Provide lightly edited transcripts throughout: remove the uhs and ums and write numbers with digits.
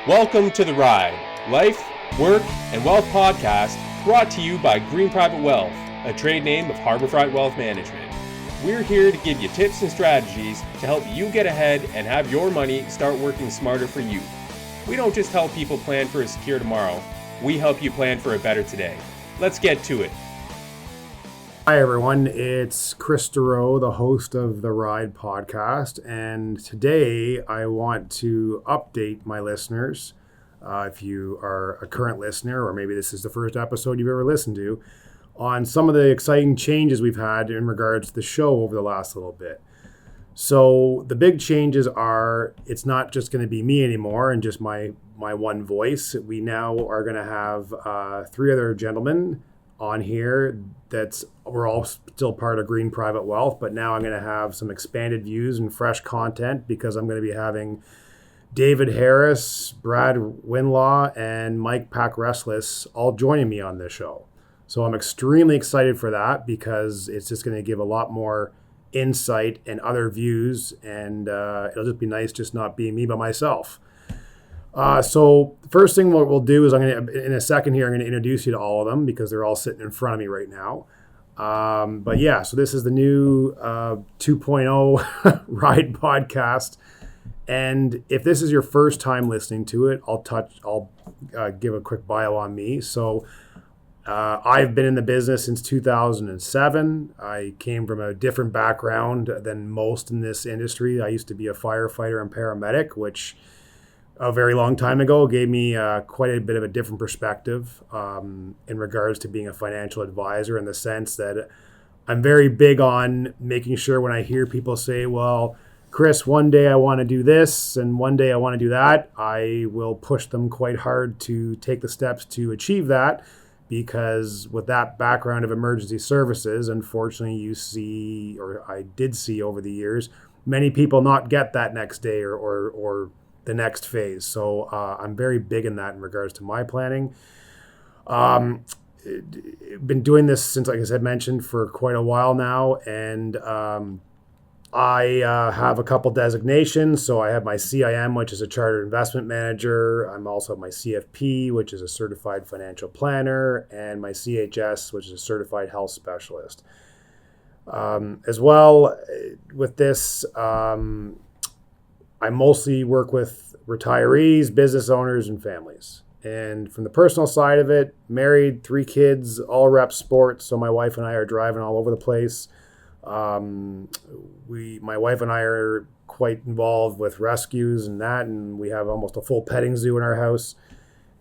Welcome to The Ride, Life, Work, and Wealth podcast brought to you by Green Private Wealth, a trade name of Harborfront Wealth Management. We're here to give you tips and strategies to help you get ahead and have your money start working smarter for you. We don't just help people plan for a secure tomorrow, we help you plan for a better today. Let's get to it. Hi everyone, it's Kris Dureau, the host of the Ride podcast, and today I want to update my listeners, if you are a current listener or maybe this is the first episode you've ever listened to, on some of the exciting changes we've had in regards to the show over the last little bit. So the big changes are, it's not just going to be me anymore and just my one voice. We now are going to have three other gentlemen on here we're all still part of Green Private Wealth, but now I'm going to have some expanded views and fresh content because I'm going to be having David Harris, Brad Winlaw, and Mike Pakreslis all joining me on this show. So I'm extremely excited for that because it's just going to give a lot more insight and other views, and it'll just be nice just not being me by myself. So the first thing what we'll do is in a second here, I'm going to introduce you to all of them because they're all sitting in front of me right now. But yeah, so this is the new 2.0 Ride podcast. And if this is your first time listening to it, I'll give a quick bio on me. So I've been in the business since 2007. I came from a different background than most in this industry. I used to be a firefighter and paramedic, which a very long time ago gave me quite a bit of a different perspective in regards to being a financial advisor, in the sense that I'm very big on making sure when I hear people say, well, Kris, one day I want to do this and one day I want to do that, I will push them quite hard to take the steps to achieve that, because with that background of emergency services, unfortunately you see, or I did see over the years, many people not get that next day or the next phase. So I'm very big in that in regards to my planning. Been doing this since, like I said, mentioned, for quite a while now. And I have a couple designations. So I have my CIM, which is a chartered investment manager. I'm also my CFP, which is a certified financial planner, and my CHS, which is a certified health specialist. As well with this, I mostly work with retirees, business owners, and families. And from the personal side of it, married, 3 kids, all rep sports. So my wife and I are driving all over the place. My wife and I are quite involved with rescues and that, and we have almost a full petting zoo in our house.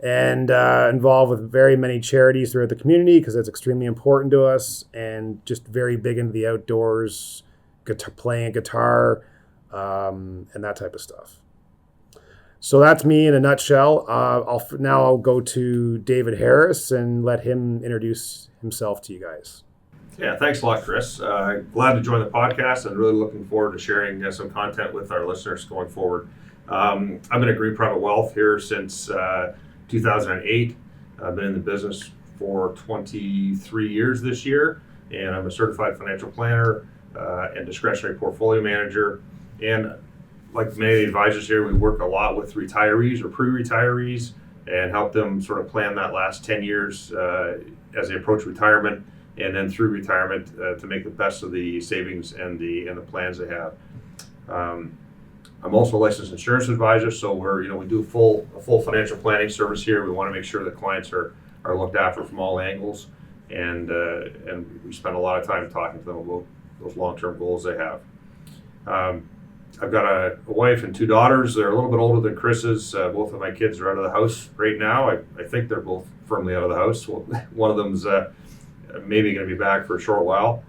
And involved with very many charities throughout the community because that's extremely important to us. And just very big into the outdoors, playing a guitar, and that type of stuff. So that's me in a nutshell. I'll go to David Harris and let him introduce himself to you guys. Yeah, thanks a lot, Kris. Glad to join the podcast and really looking forward to sharing some content with our listeners going forward. I've been at Green Private Wealth here since 2008. I've been in the business for 23 years this year, and I'm a certified financial planner and discretionary portfolio manager. And like many of the advisors here, we work a lot with retirees or pre-retirees and help them sort of plan that last 10 years as they approach retirement, and then through retirement to make the best of the savings and the plans they have. I'm also a licensed insurance advisor, so we do a full financial planning service here. We want to make sure that clients are looked after from all angles, and we spend a lot of time talking to them about those long-term goals they have. I've got a wife and 2 daughters. They're a little bit older than Kris's. Both of my kids are out of the house right now. I think they're both firmly out of the house. Well, one of them's maybe going to be back for a short while.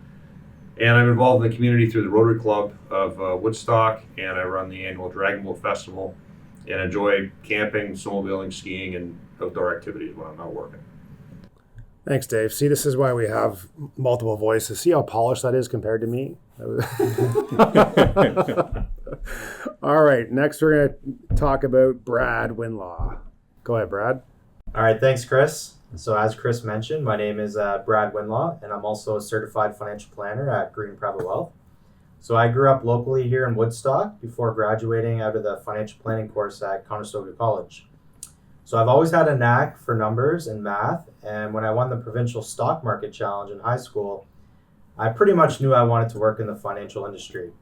And I'm involved in the community through the Rotary Club of Woodstock, and I run the annual Dragon Boat Festival and enjoy camping, snowmobiling, skiing, and outdoor activities when I'm not working. Thanks, Dave. See, this is why we have multiple voices. See how polished that is compared to me? All right, next we're going to talk about Brad Winlaw. Go ahead, Brad. All right, thanks, Kris. So as Kris mentioned, my name is Brad Winlaw, and I'm also a certified financial planner at Green Private Wealth. So I grew up locally here in Woodstock before graduating out of the financial planning course at Conestoga College. So I've always had a knack for numbers and math, and when I won the provincial stock market challenge in high school, I pretty much knew I wanted to work in the financial industry.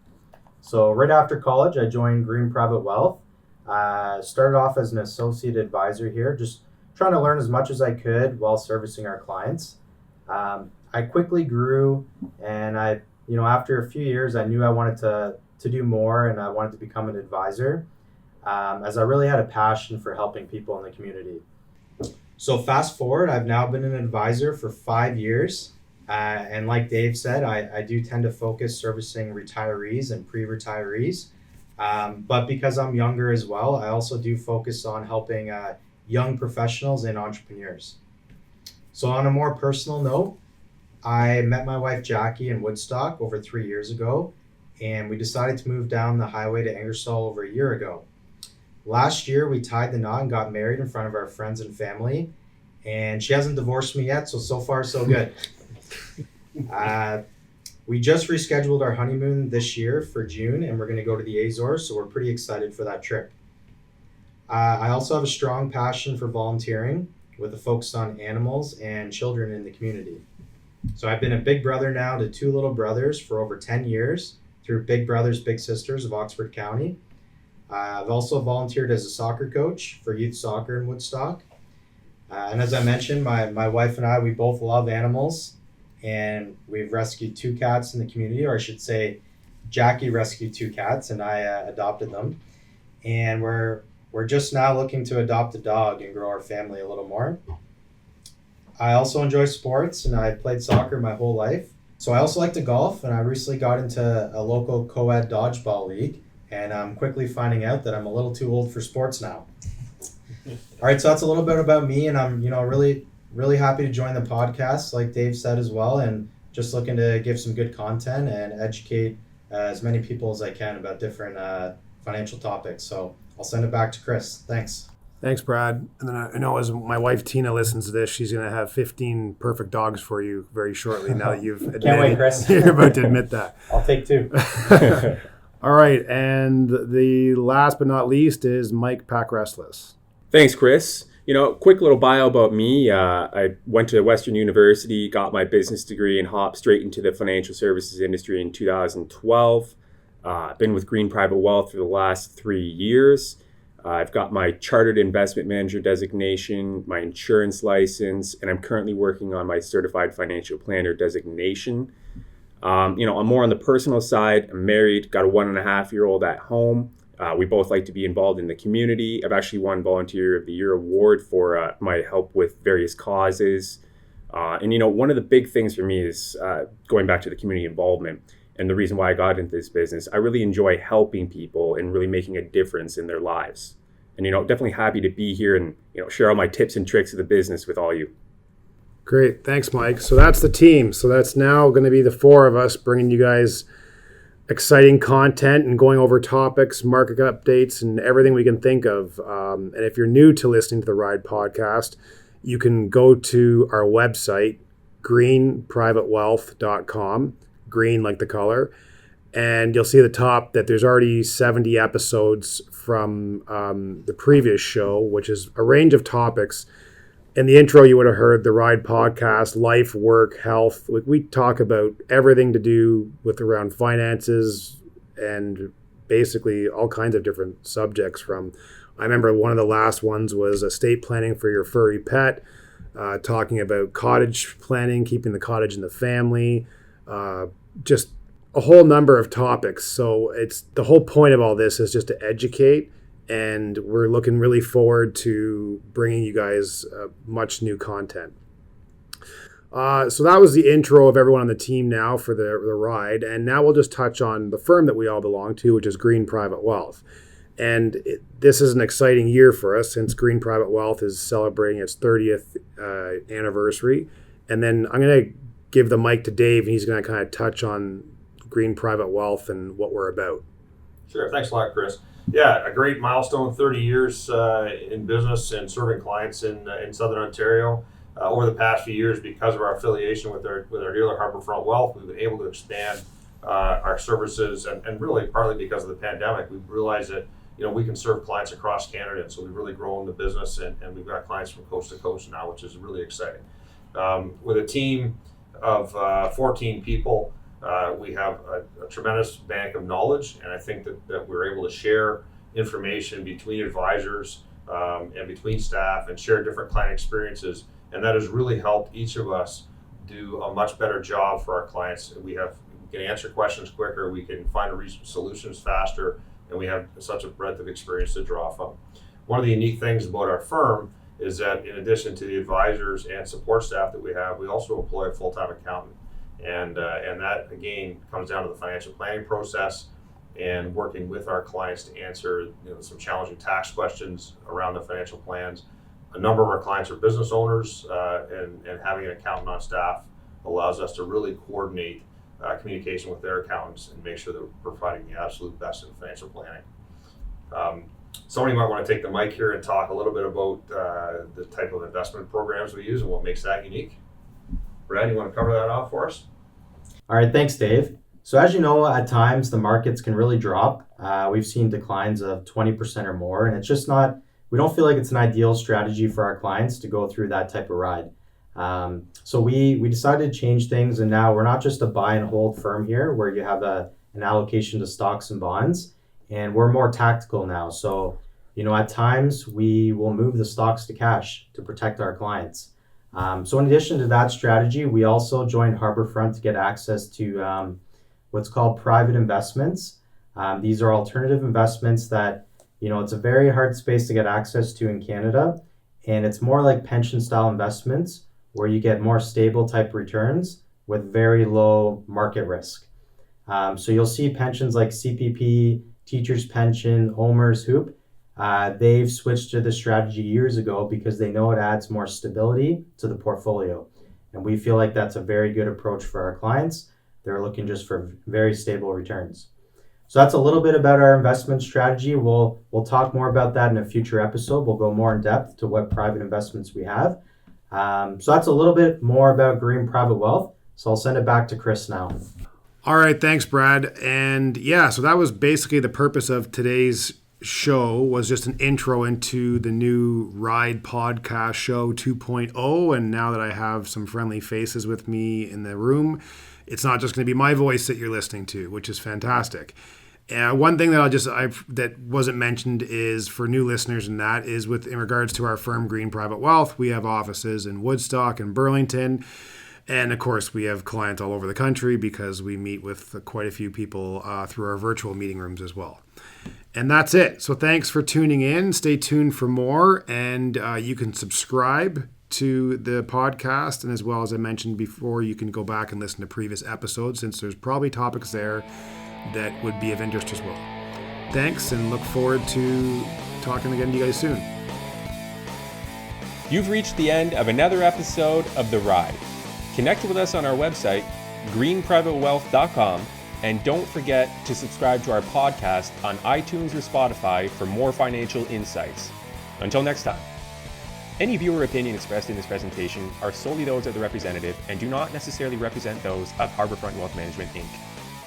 So right after college, I joined Green Private Wealth. Started off as an associate advisor here, just trying to learn as much as I could while servicing our clients. I quickly grew, and after a few years, I knew I wanted to do more, and I wanted to become an advisor, as I really had a passion for helping people in the community. So fast forward, I've now been an advisor for 5 years. And like Dave said, I do tend to focus servicing retirees and pre-retirees. But because I'm younger as well, I also do focus on helping young professionals and entrepreneurs. So on a more personal note, I met my wife Jackie in Woodstock over 3 years ago, and we decided to move down the highway to Ingersoll over a year ago. Last year, we tied the knot and got married in front of our friends and family, and she hasn't divorced me yet, so far so good. We just rescheduled our honeymoon this year for June, and we're going to go to the Azores, so we're pretty excited for that trip. I also have a strong passion for volunteering with a focus on animals and children in the community. So I've been a big brother now to 2 little brothers for over 10 years through Big Brothers Big Sisters of Oxford County. I've also volunteered as a soccer coach for youth soccer in Woodstock. And as I mentioned, my wife and I, we both love animals, and we've rescued 2 cats in the community, or I should say Jackie rescued 2 cats and I adopted them. And we're just now looking to adopt a dog and grow our family a little more. I also enjoy sports, and I've played soccer my whole life. So I also like to golf, and I recently got into a local co-ed dodgeball league, and I'm quickly finding out that I'm a little too old for sports now. All right, so that's a little bit about me, and I'm really, really happy to join the podcast, like Dave said as well, and just looking to give some good content and educate as many people as I can about different financial topics. So I'll send it back to Kris. Thanks. Thanks, Brad. And then I know as my wife Tina listens to this, she's going to have 15 perfect dogs for you very shortly now that you've admitted. Can't wait, Kris. You're about to admit that. I'll take 2. All right, and the last but not least is Mike Pakreslis. Thanks, Kris. Quick little bio about me. I went to Western University, got my business degree, and hopped straight into the financial services industry in 2012. I've been with Green Private Wealth for the last 3 years. I've got my Chartered Investment Manager designation, my insurance license, and I'm currently working on my Certified Financial Planner designation. I'm more on the personal side. I'm married, got a 1.5-year-old at home. We both like to be involved in the community. I've actually won Volunteer of the Year award for my help with various causes. And one of the big things for me is going back to the community involvement. And the reason why I got into this business, I really enjoy helping people and really making a difference in their lives. And, definitely happy to be here and, share all my tips and tricks of the business with all you. Great. Thanks, Mike. So that's the team. So that's now going to be the 4 of us bringing you guys exciting content and going over topics, market updates, and everything we can think of. And if you're new to listening to the Ride podcast, you can go to our website, greenprivatewealth.com. Green like the color, and you'll see at the top that there's already 70 episodes from the previous show, which is a range of topics. In the intro, you would have heard the Ride podcast, life, work, health. We talk about everything to do with around finances and basically all kinds of different subjects. I remember one of the last ones was estate planning for your furry pet, talking about cottage planning, keeping the cottage in the family, just a whole number of topics. So it's the whole point of all this is just to educate, and we're looking really forward to bringing you guys much new content. So that was the intro of everyone on the team now for the ride, and now we'll just touch on the firm that we all belong to, which is Green Private Wealth. And this is an exciting year for us since Green Private Wealth is celebrating its 30th anniversary. And then I'm going to give the mic to Dave, and he's going to kind of touch on Green Private Wealth and what we're about. Sure. Thanks a lot, Kris. Yeah, a great milestone, 30 years in business and serving clients in Southern Ontario. Over the past few years, because of our affiliation with our dealer, Harbourfront Wealth, we've been able to expand our services, and really partly because of the pandemic. We've realized that we can serve clients across Canada, and so we've really grown the business, and we've got clients from coast to coast now, which is really exciting. With a team of 14 people, we have a tremendous bank of knowledge, and I think that we're able to share information between advisors and between staff and share different client experiences, and that has really helped each of us do a much better job for our clients. We can answer questions quicker, we can find solutions faster, and we have such a breadth of experience to draw from. One of the unique things about our firm is that in addition to the advisors and support staff that we have, we also employ a full-time accountant. And that, again, comes down to the financial planning process and working with our clients to answer some challenging tax questions around the financial plans. A number of our clients are business owners, and having an accountant on staff allows us to really coordinate communication with their accountants and make sure that we're providing the absolute best in financial planning. Somebody might want to take the mic here and talk a little bit about the type of investment programs we use and what makes that unique. Brad, you want to cover that off for us? All right, thanks, Dave. So as you know, at times the markets can really drop. We've seen declines of 20% or more, and it's just not, we don't feel like it's an ideal strategy for our clients to go through that type of ride. So we decided to change things, and now we're not just a buy and hold firm here where you have an allocation to stocks and bonds, and we're more tactical now. So, at times we will move the stocks to cash to protect our clients. So in addition to that strategy, we also joined Harbourfront to get access to what's called private investments. These are alternative investments that, it's a very hard space to get access to in Canada, and it's more like pension style investments where you get more stable type returns with very low market risk. So you'll see pensions like CPP, Teachers Pension, OMERS, HOOP. They've switched to this strategy years ago because they know it adds more stability to the portfolio. And we feel like that's a very good approach for our clients. They're looking just for very stable returns. So that's a little bit about our investment strategy. We'll talk more about that in a future episode. We'll go more in depth to what private investments we have. So that's a little bit more about Green Private Wealth. So I'll send it back to Kris now. All right, thanks, Brad. And yeah, so that was basically the purpose of today's show, was just an intro into the new Ride podcast show 2.0. And now that I have some friendly faces with me in the room, it's not just going to be my voice that you're listening to, which is fantastic. One thing that that wasn't mentioned is for new listeners, and that is in regards to our firm Green Private Wealth. We have offices in Woodstock and Burlington. And of course, we have clients all over the country because we meet with quite a few people through our virtual meeting rooms as well. And that's it. So thanks for tuning in. Stay tuned for more. And you can subscribe to the podcast. And as well as I mentioned before, you can go back and listen to previous episodes, since there's probably topics there that would be of interest as well. Thanks, and look forward to talking again to you guys soon. You've reached the end of another episode of The Ride. Connect with us on our website, greenprivatewealth.com, and don't forget to subscribe to our podcast on iTunes or Spotify for more financial insights. Until next time. Any view or opinion expressed in this presentation are solely those of the representative and do not necessarily represent those of Harbourfront Wealth Management, Inc.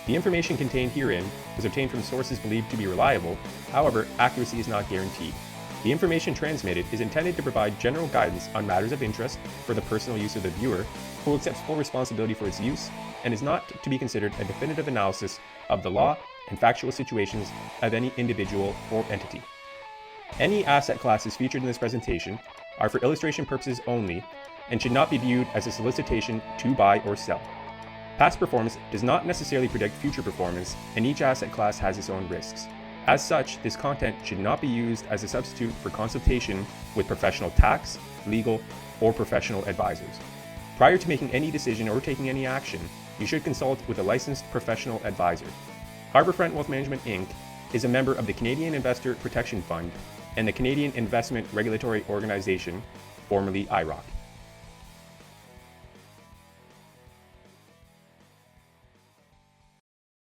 The information contained herein was obtained from sources believed to be reliable. However, accuracy is not guaranteed. The information transmitted is intended to provide general guidance on matters of interest for the personal use of the viewer, who accepts full responsibility for its use, and is not to be considered a definitive analysis of the law and factual situations of any individual or entity. Any asset classes featured in this presentation are for illustration purposes only and should not be viewed as a solicitation to buy or sell. Past performance does not necessarily predict future performance, and each asset class has its own risks. As such, this content should not be used as a substitute for consultation with professional tax, legal, or professional advisors. Prior to making any decision or taking any action, you should consult with a licensed professional advisor. Harbourfront Wealth Management, Inc. is a member of the Canadian Investor Protection Fund and the Canadian Investment Regulatory Organization, formerly IROC.